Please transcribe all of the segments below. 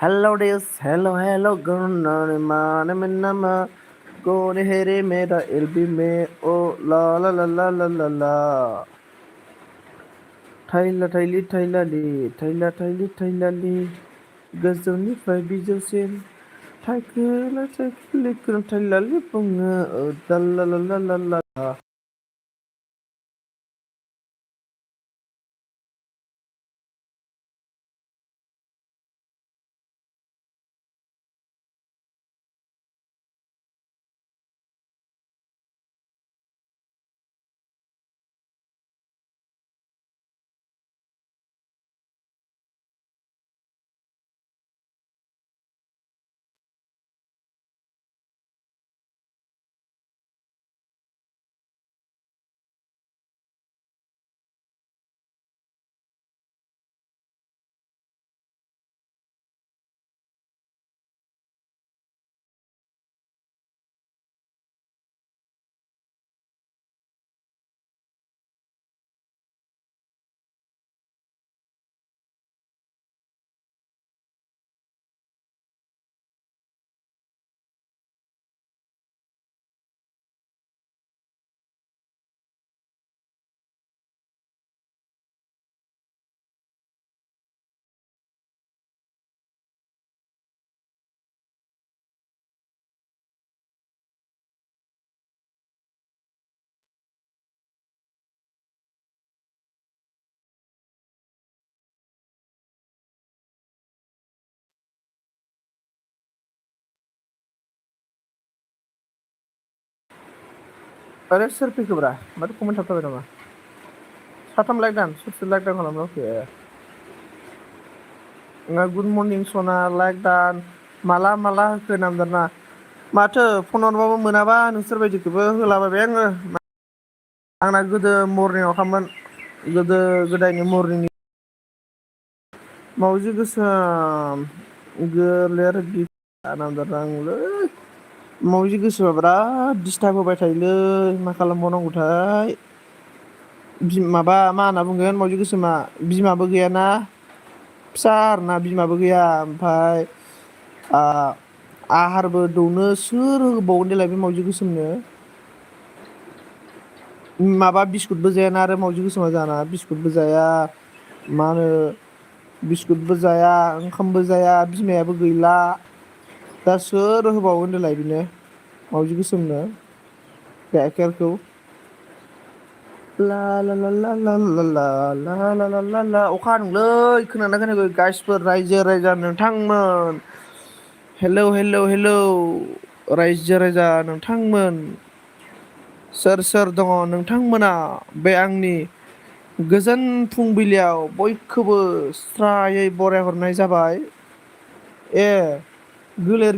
Hello this, hello, gonna man, minama, go to here, mera, it'll be me, oh, la. Taila, गोजौनिफ्राय बिजौसिम थाइखोला थाइलालि बुङो दालालालाला अरे सोर फैखोब्रा माथो comment थाबथाबाय नामा साथाम सोर लाइक दान खालामना होखो गुड मर्निं सना लाइक दान माला होखो नामदारना माथो फन हरबाबो मोनाबा नोंसोर बायदिखौबो होलाबायबाय आङो आंना गोदो मर्निंआव खामोन गोदो गोदायनि मर्निंनि मावजि गोसोम गोलेर नामदार आंलै मावजि गोसोमा बिराद दिस्टार्ब होबाय थायोलै मा खालामबावनांगौथाय माबा मा होनना बुंगोन मावजि गोसोमा बिमाबो गैयाना फिसा आरोना बिमाबो गैया ओमफ्राय आहारबो दौनो सोर होबावगोन देलाय बे मावजि गोसोमनो माबा बिस्कुटबो जायाना आरो मावजि गोसोमा जाना बिस्कुटबो जाया मा होनो बिस्कुटबो जाया ओंखामबो जाया बिमायाबो गैला दा सोर होबावगोन देलाय बिनो मावजि गोसोमनो गाइखेरखौ ला अखा हादोंलै खोनादोंना खोनायाखै गाइसफोर रायजो राजा नोंथांमोन हेलौ रायजो राजा नोंथांमोन सोर दङ नोंथांमोना बे आंनि गोजोन फुंबिलियाव बयखौबो स्रायै बरायहरनाय जाबाय गोलेर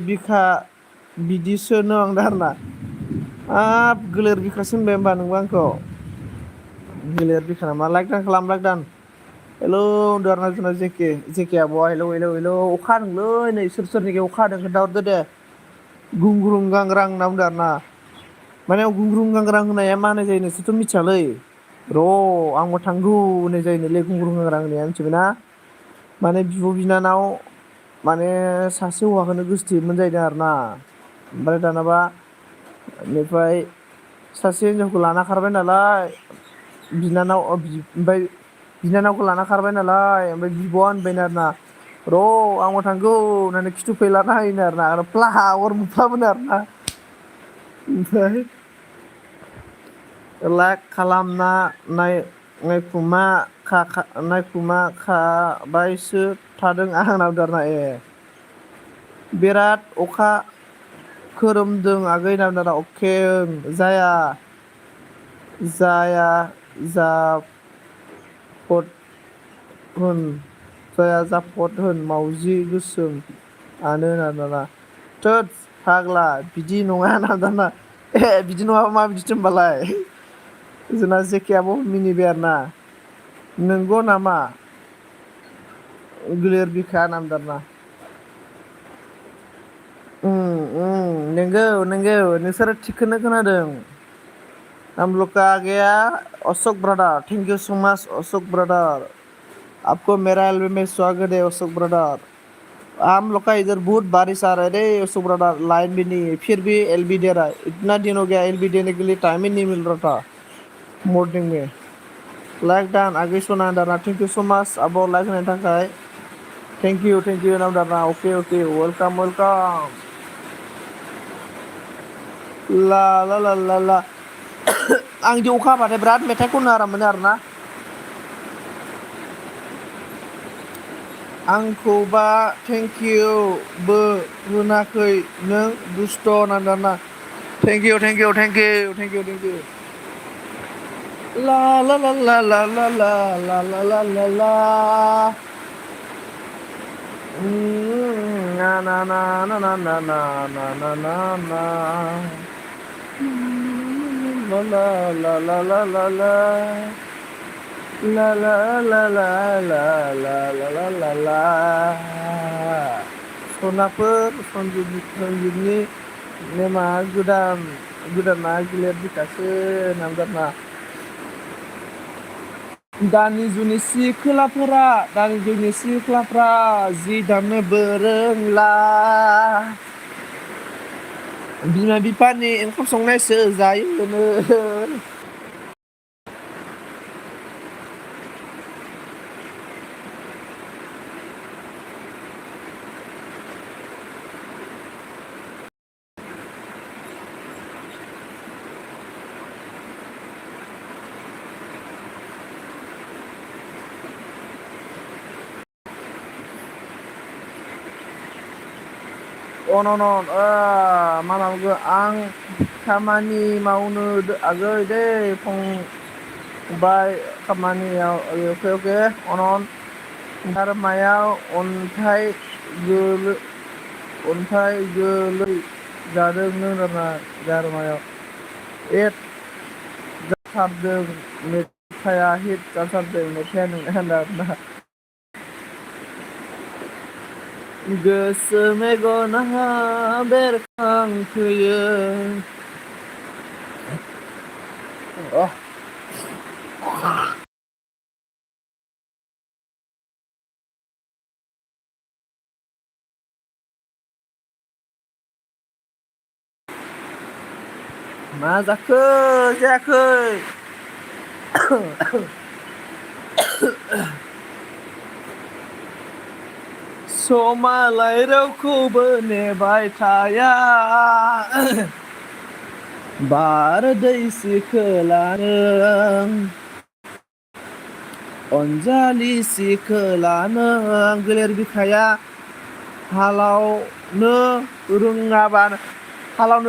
बिखा बिदिसो आं दा आरोना हाब गोलेर बिखासो होनबाय होमबा नोंबो आंखौ गोलेर बिखा नामा लाइक दान खालाम लाइक दान हेलौ होनदो आरोना जोंना जेके आब'आ हेलौ अखा हादोंलै नै सोरनिखै अखा हादों खोन्थाहरदो दे गुंग्रुं गांग्रां होनना बुंदो आरोना माने गुंग्रुं गांग्रां होननाया मा होननाय जायो नोंसोरथ' मिथियालै र' आंबो थांगौ होननाय जायोनोलै गुंग्रुं गांग्रां होननाया मिथिबायना माने बिब' बिनानाव माने सासे हौवाखौनो गोसोथोयोमोन जाहैदों आरोना ओमफ्राय दानाबा बेनिफ्राय सासे हिनजावखौ लाना खारबाय नालाय ओमफ्राय बिनानावखौ लाना खारबाय नालाय ओमफ्राय बिब'आ होनबायनो आरोना र' आंबो थांगौ होननानै खिथु फैलाना होयोनो आरोना आरो प्ला अर मोफ्लामोनो आरोना ओमफ्राय लाइक खालामना नायखुमा खाबायसो थादों आं होनना बुंदों आरोना बिराद अखा खोरोमदों आगै होनना बुंदों आरोना अके जाया जाफद होन मावजि गोसोम आनो होनना थोद फाग्ला बिदि नङा होनना दाना बिदि नङाबा मा बिदिथो होमबालाय जोंना जेके आब' मिनिबाय आरोना नंगौ नामा गोलेर बिखा नामदारना नोंगौ नोंसोरो थिगखौनो खोनादों आमलका आगैया अशक ब्रादार थेंक इउ स' माच अशक ब्रादार आपको मेरा एलबी में स्वागत है अशोक ब्रदर। हम लोग का इधर बहुत बारिश आ रहा है रे अशोक ब्रदर, लाइन भी नहीं है, फिर भी एलबी दे रहा है। इतना दिन हो गया एलबी देने के लिए टाइम ही नहीं मिल रहा था मॉर्निंग में। लाइक डान आगे सुना दाना, थैंक यू सो मच अब लाइक होने थाखाय। थैंक यू नाम दाना। Okay okay welcome welcome. ला ला ला ला ला आं दि अखा हाबाथाय बिराद मेथाइ खननो आराम मोनो आरोना। आंखौबा थेंक इउ बो होनाखै नों दुस्ट' नांदाना। Thank you thank you thank you thank you thank you. ला ला ला ला ला ला ला ला ला ला ला ला ना ना ना ना ना ना ना ना ना ना ना ला ला ला ला ला ला ला ला ला ला ला ला ला ला ला ला। सनाफोर सनजितनि नेमा गोदाना गिलेर बिखासो नामजादा। दानि जुगनि सिख्लाफोरा जि दानो रोंला, बिमा बिफानि ओंखाम संनायसो जायोनो। अन मा मावगोन आं खामानि मावनो आगै दे फंबाय खामानियाव अके अके अन गारमायाव अन्थाइ गोलै जादोंनो दाना गारमायाव एद जाथारदों मेथाइया हिट जाथारदों मेथाइया नोंना दाना। गोसो मेगना बेरखांफैयो। मा जाखो जायाखै? समालाय रावखौबो नेबाय थाया, बारदै सिखोलानो अनजालि सिखोलानो गोलेर बिखाया हालावनो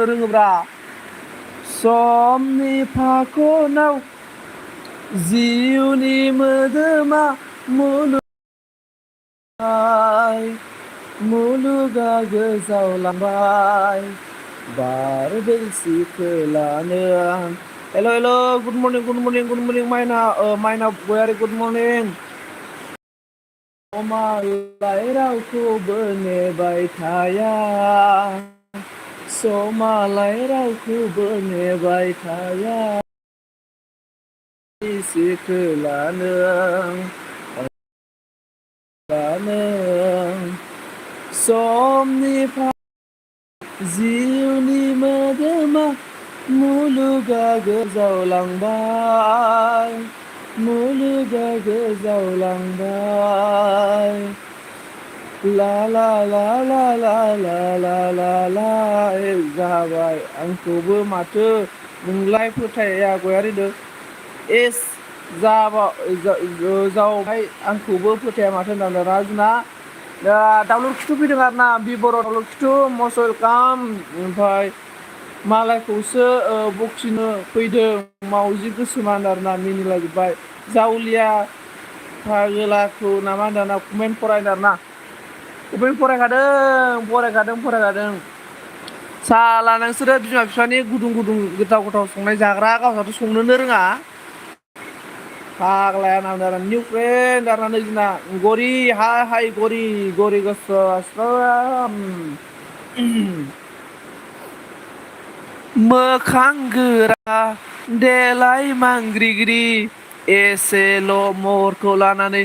रोङोब्रा समनि फाखनाव जिउनि मोदोमा मुलुगा गोजावलांबाय बारदै सिखोलानो। हेल' गुड मर्निं माइना गयारि गुड मर्निं। समालाय रावखौबो नेबाय थाया, समालाय रावखौबो नेबाय थाया सिखोलानो समनि जिउनि मोदोमा मुलुगा गोजावलांबाय ला ला ला ला ला ला ला ला ला जाबाय आंखौबो माथो नोंलाय फोथाया गयारिदो एस जाबाय आंखौबो फोथाया माथो होनदों राजुना। दाउलुर खिथु फैदों आरो ना बिबर' दाउलुर खिथु मस्ट वेलकाम। ओमफ्राय मालायखौसो बखिनो फैदों मावजि गोसोमा आरोना मिनिलाजोब्बाय जावलिया फागोलाखौ नामा होनदों कमेन्ट फरायदों आरोना। कमेन्ट फरायखादों। साला नोंसोरो बिमा बिफानि गुदुं गोथाव संनाय जाग्रा गावस्राथ' संनोनो रोङा फाग्लाया नांदों निउ फ्रेन्ड आरोना नैजिना गरि हाय गरि गोसो मोखां गोरा देलाय मांग्रिग्रि एसेल' महरखौ लानानै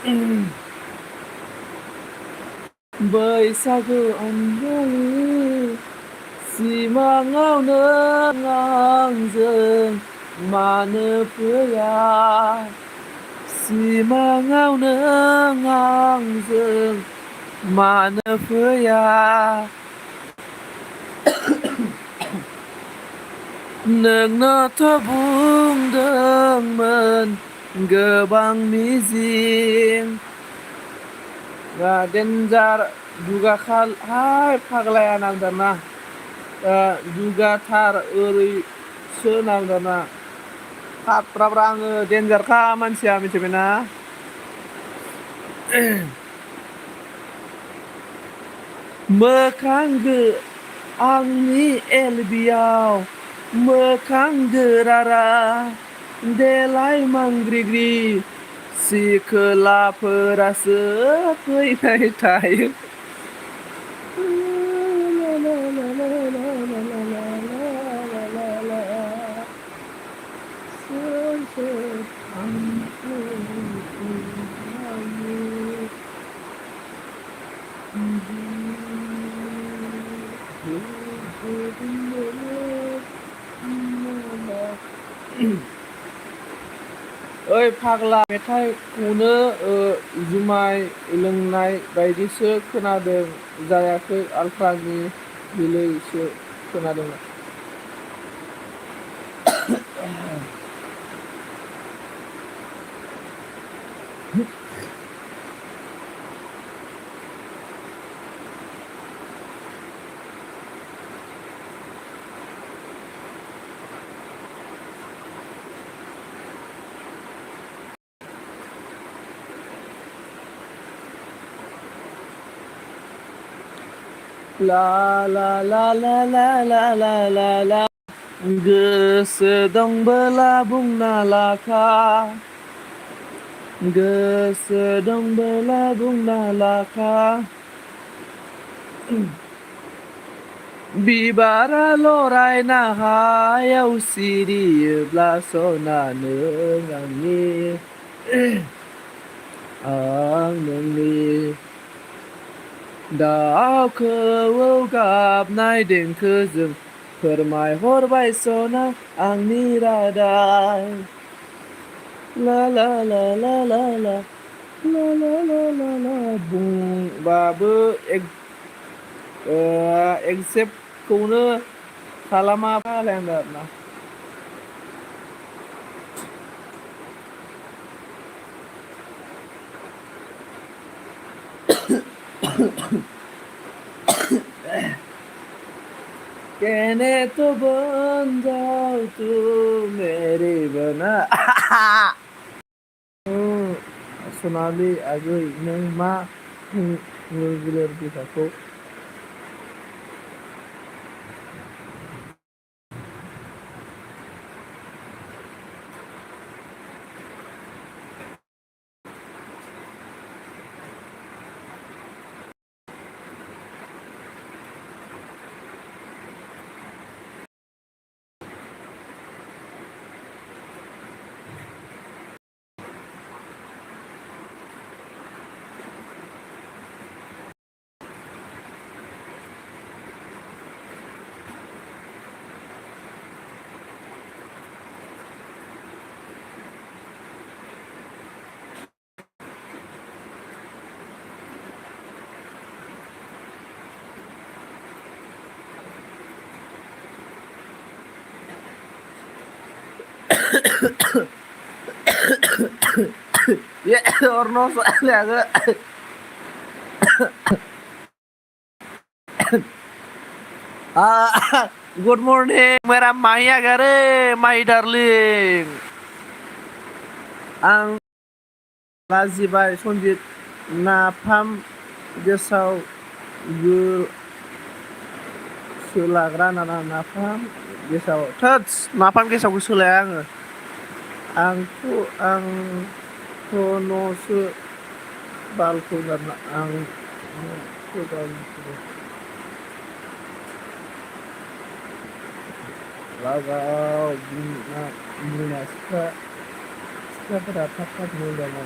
बैसागु अनजालि सिमाङाव नों आंजों मानो फैया सिमाङाव नों आंजों मानो फैया नोंनोथ' बुंदोंमोन गोबां मिजिं डेन्जार दुगाखाल हाय फाग्लाया नांदोंना दुगाथार ओरैसो नांदोंना खाब्राब्रा आङो डेन्जारखा मानसिया मिथिबायना मोखांगो आंनि एलबियाव मोखां गोरारा देलाय मांग्रिग्रि सिखोलाफोरासो फैनाय थायो ओइ फाग्ला मेथाइखौनो जुमाय लोंनाय बायदिसो खोनादों जायाखै आल्ट्रानि बिलैसो खोनादों ला ला ला ला ला ला ला ला ला गोसो दंबोला बुंना लाखा गोसो दंबोला बुंना लाखा बिबारा लरायना हायाव सिरियोब्ला सना नों आंनि आं नोंनि दाउ खौवौ गाबनाय देंखोजों फोरमायहरबाय सना आंनि रादाय ला ला ला ला ला ला ला ला ला ला ला बुंबाबो एक्सेप्टखौनो खालामा फालायदों आरोना कहने तो बन जाओ तू मेरी बना सनालि आगै नों मा गोलोर बिखाखौ और no sale agak good morning मेरा माहिया गरे माही डार्लिंग आं लाजिबाय सनजित नाफाम गेसाव सोलाग्रा नाना नाफाम गेसाव थोद नाफाम गेसावखौ सोलाया आंथ' न'सो बालखौ गारना आं लागाव बिमा सिख्लाफोरा थाब थाब मोजां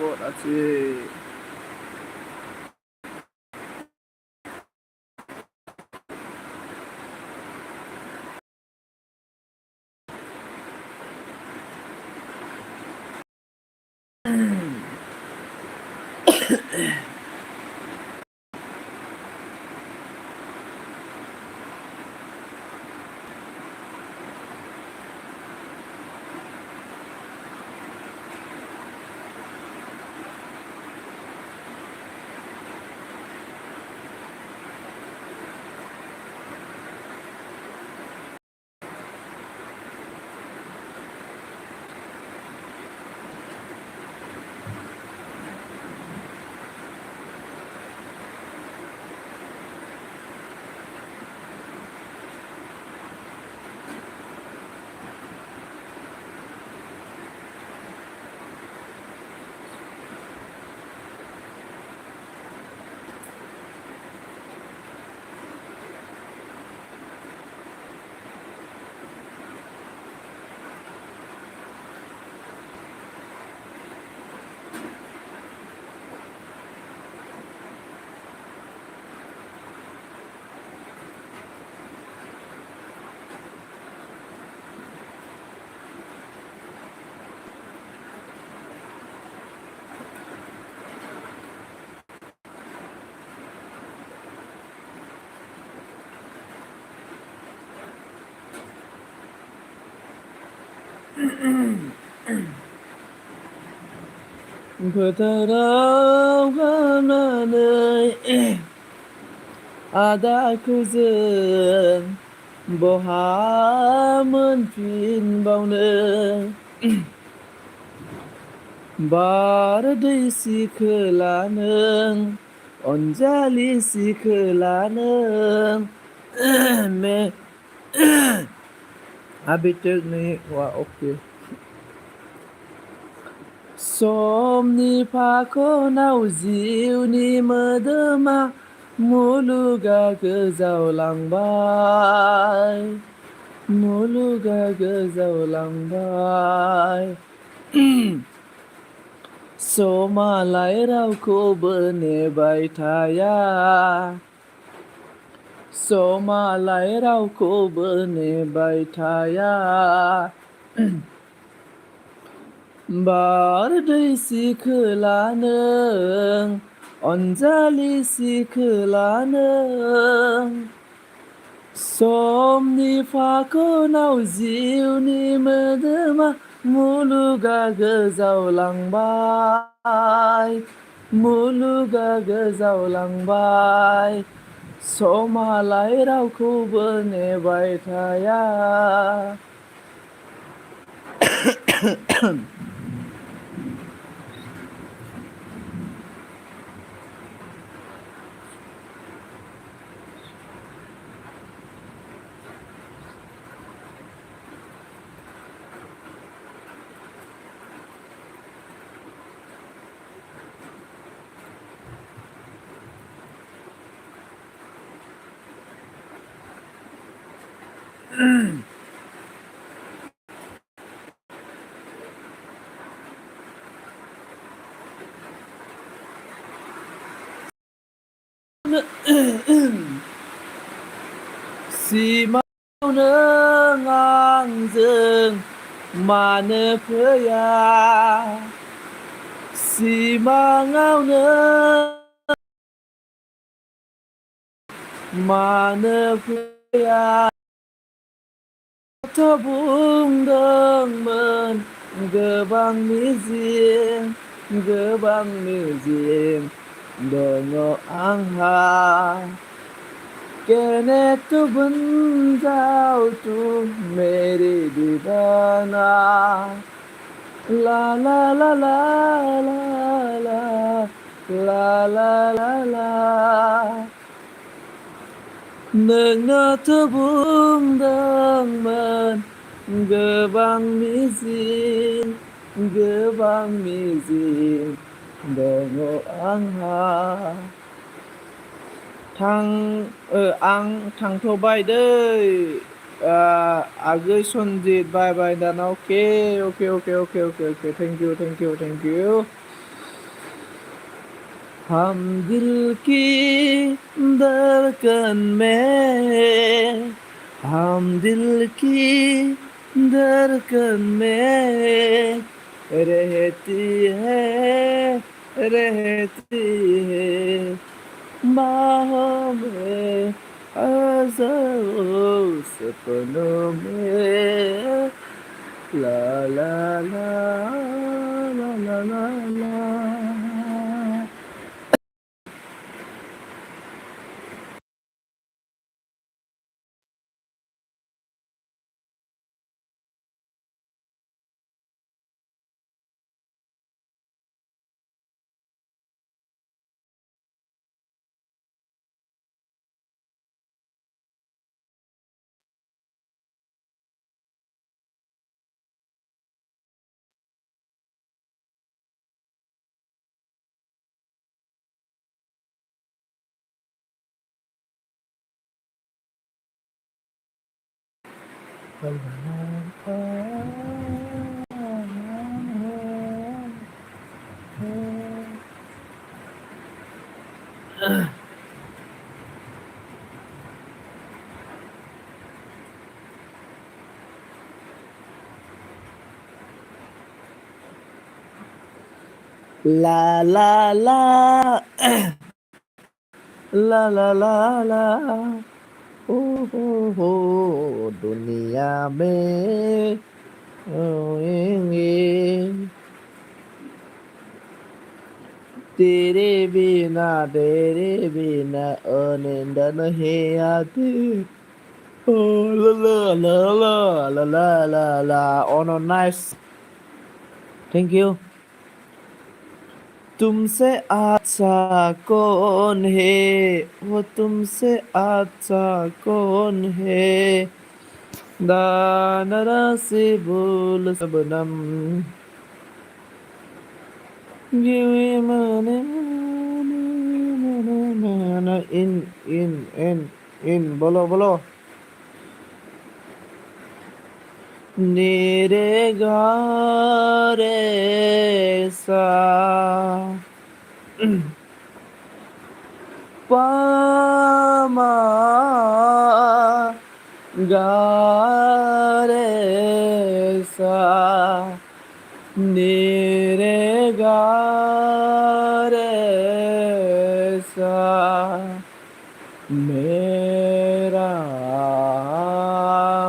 बरासि फोथाराव गानानै आदाखौ जों बहा मोनफिनबावनो बारदै सिखोला नों अनजालि सिखोला नों मे हाबिटेकनि अके समनि फाखनाव जिउनि मोदोमा मुलुगा गोजावलांबाय मुलुगा गोजावलांबाय समालाय रावखौबो नेबाय थाया समालाय रावखौबो नेबाय थाया बारदै सिखोला नों अनजालि सिखोला नों समनि फाखनाव जिउनि मोदोमा मुलुगा गोजावलांबाय मुलुगा गोजावलांबाय समालाय रावखौबो नेबाय थाया सिमाङाव नों आंजों मानो फैया सिमाङाव नों मानो फैया बुंदोंमोन गोबां मिजिं दङ आंहा कहने तो बन जाओ तू मेरी दीवाना ला ला ला ला ला ला ला ला ला ला नोंनोथ' बुंदोंमोन गोबां मिजिं दङ आंहा आं थांथ'बाय दै आगै सनजित बाय बाय दाना अके थेंक इउ हम दिल की धड़कन में, हम दिल की धड़कन में रहती है, रहती है बाहों में, हज़ारों सपनों में, ला ला ला ला ला ला ला। La la la la la la la, हो दुनिया में होएंगे तेरे बिना नींद नहीं आती। Oh la la la la la la la la. Oh no, nice. Thank you. तुमसे अच्छा कौन है, वो तुमसे अच्छा कौन है, दानरा से बोल सबनम, गिवे मने मने इन बोलो बोलो। निरेगा रे सा पामा गा रे सा निरेगा रे सा मेरा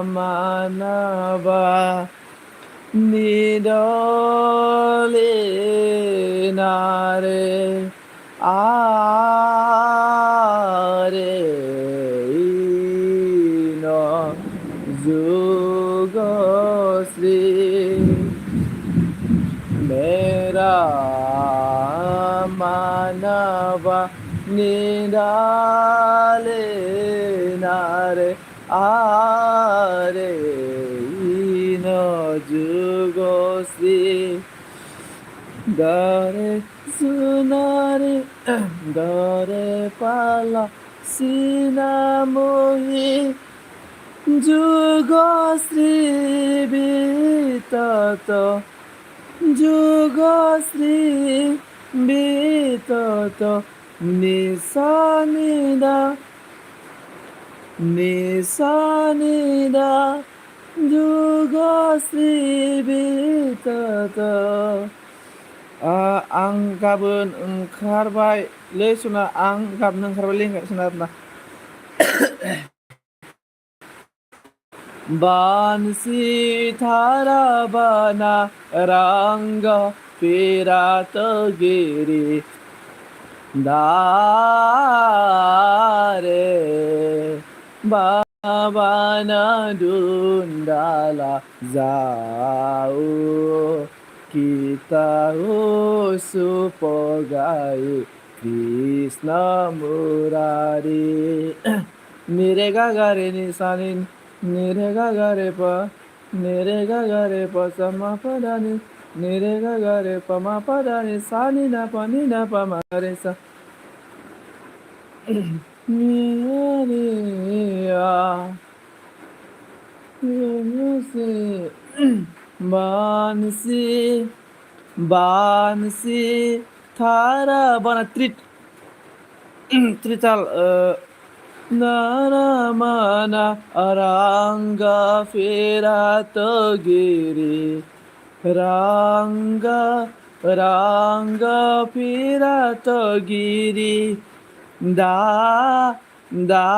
मानवा निडोले नारे आरे इनो जुगोश्री मेरा मानवा निडाले नारे आरे इनो जुगोश्री गरे सुनारे गरे पाला सिनामोही जुगोश्री बितत जुगोश्री बितत निशानिदा निशानिदा जुगोश्री बितत। आं गाबोन ओंखारबाय लै सना, आं गाबोन ओंखारबाय लै सना आरोना। बांसी थारा बना रंग फिरात गिरी दारे बाबाना दुंडाला जाऊ kita सुपगाई कृष्ण मुरारी निरे गा गा रे निशानी निरे गा गा रे प निरे गा गा रे प समा पदानी निरे गा गा रे प मा पदानी सा नि ना प मा रे सा निरे आ से बांसी बांसी थारा बना treat Trital Nana mana aranga firato giri Ranga Ranga firato giri Da Da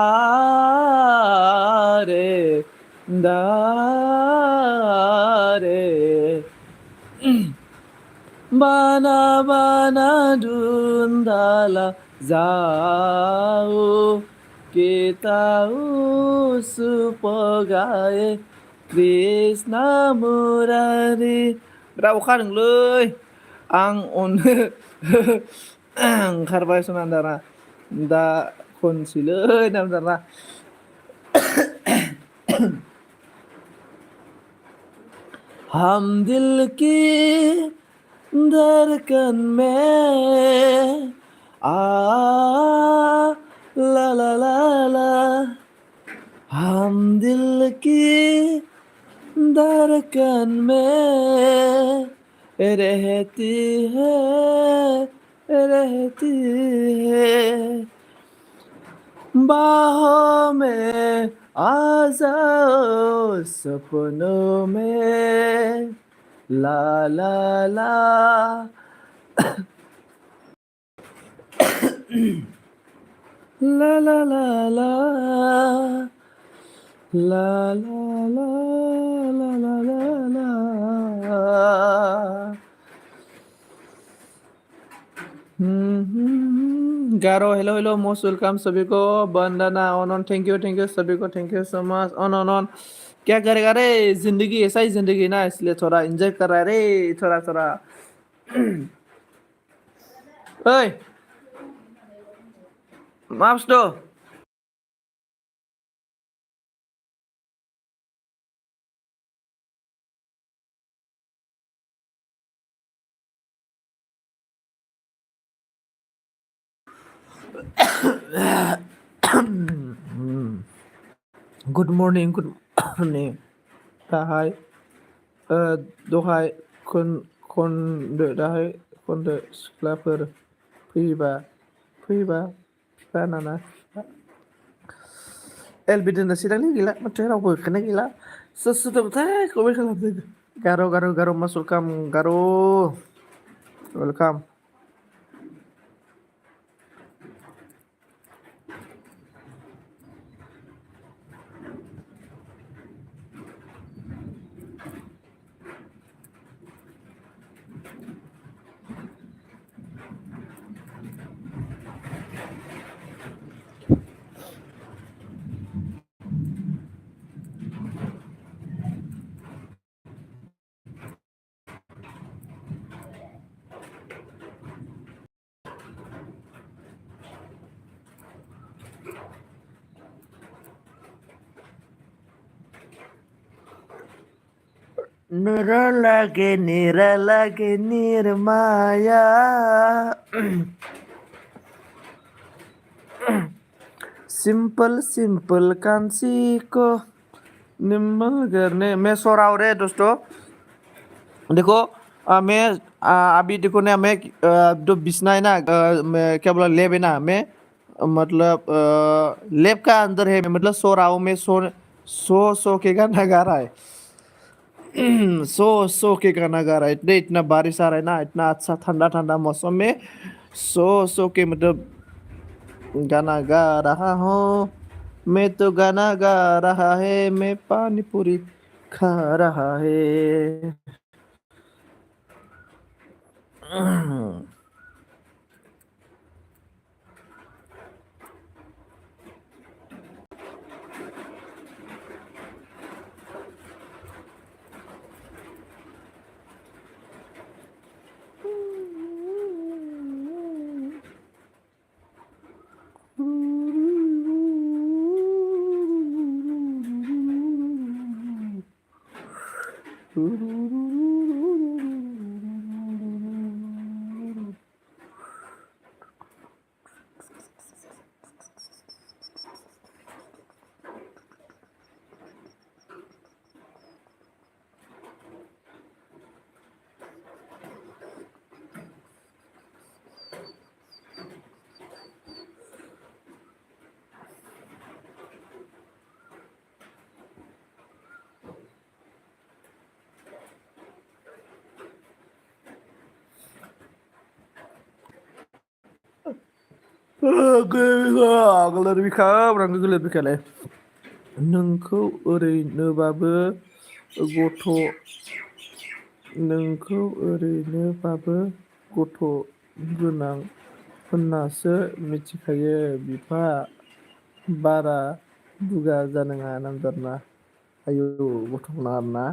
re Da re Bana bana dundala jauh kita supaya Krishna Murari berapa kali loy ang on ओंखारबाय सनान्दारा दा खनसैलै नामदारा हम दिल की धड़कन में ला ला ला ला हम दिल की धड़कन में रहती है बाहों में आ जाओ सपनों में ला ला ला ला ला ला ला ला ला ला ला ला ला गारो हेलो हेलो मोस्ट वेलकम सभी को वंदना ऑन थैंक यू सभी को thank you so much on क्या करेगा रे जिंदगी ऐसा ही जिंदगी ना इसलिए थोड़ा एंजॉय कर रहा है रे थोड़ा थोड़ा ओए माप्स दो गुड मर्निं दाहाय दहाय खनदो दाहाय खनदो सिख्लाफोर फैबा बिफा नाना एलबि दोननो सिदांनि गैला माथो रावबो होखानाय गैला सोर सोर दंथाय कमेन्ट खालामदों गार' मास वेलकाम गार' welcome Nira lagi nirmaya simple कांसी को निम्बल करने मैं सो रहा हूँ रे दोस्तों देखो मैं अभी देखो ना मैं जो बिछना है ना मैं क्या बोला लेब है ना मैं मतलब लेब का अंदर है मैं मतलब सो रहा हूँ मैं सो के गाना गा रहा है सो के गाना गा रहा है इतना बारिश आ रहा है ना इतना अच्छा ठंडा ठंडा मौसम में सो के मतलब गाना गा रहा हूँ मैं तो गाना गा रहा है मैं पानी पूरी खा रहा है गोलोर बिखा ब्रांनो गोलोर बिखायालाय नोंखौ ओरैनोबाबो गथ' नोंखौ ओरैनोबाबो गथ' गोनां होननासो मिथिखायो बिफा बारा दुगा जानाङा नामजादा आयु गथ' गोनां आरोना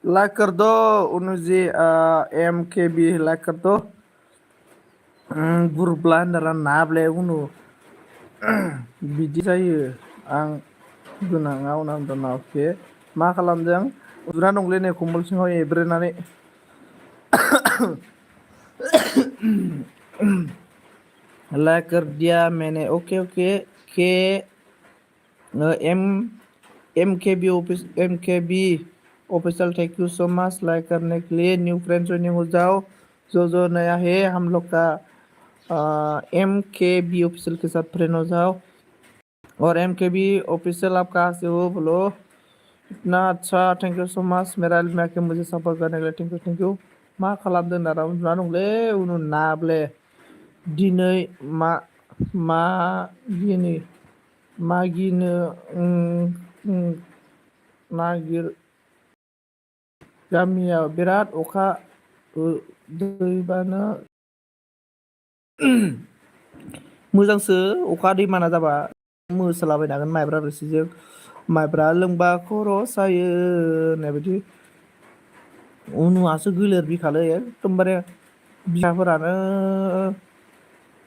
लाइक कर दो उनुजी एम के बी लाइक कर दो बुरब्ला होनदारा नाब्ले उनु बिदि जायो आं गोनाङाव नामदाना अके मा खालामदों उन्दुना दंलै नै कम्बल सिङाव एब्रेनानै लाइक कर दिया मैंने okay okay K M M K B official thank you so much like करने के लिए न्यू फ्रेंड ज्वाइनिंग हो जाओ जो नया है हम लोग का एम के बी ऑफिशियल के साथ फ्रेंड हो जाओ और एम के बी ऑफिशियल आप कहाँ से हो बोलो इतना अच्छा थैंक यू सो मच मेरा इल्म में आके मुझे सपोर्ट करने के लिए थैंक यू मा खालामदों दारा उन्दुना दंलै उनु नाब्ले दिनै मा गिनो मागिनो नागिर गामियाव बिराद अखा दैबाना मोजांसो अखा दैबाना जाबा मोसालाबायनो हागोन माइब्रा रोसिजों माइब्रा लोंबा खर' सायो होननाय बायदि उनुआसो गोलेर बिखालै एकदमबारे बिखाफोरानो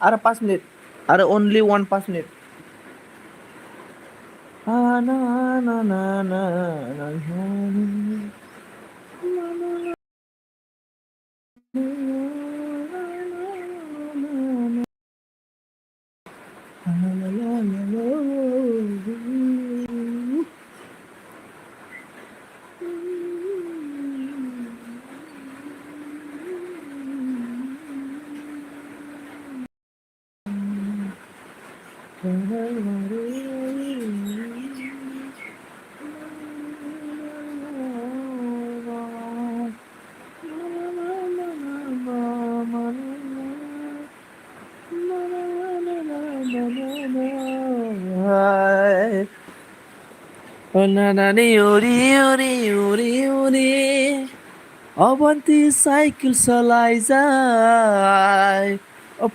आरो 5 मिनिट आरो अनलि 1 5 मिनिट ना ना ना ना ना अबन्ती साइकेल सलाइजाय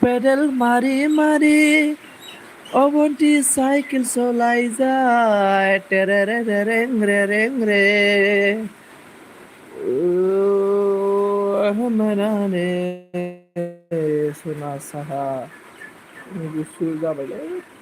पेडेल मारि मारि अबन्ती साइकेल सलाइजाय टेरेरे रेरें रेरें रे मनाने सना साहा गुसु जाबायलै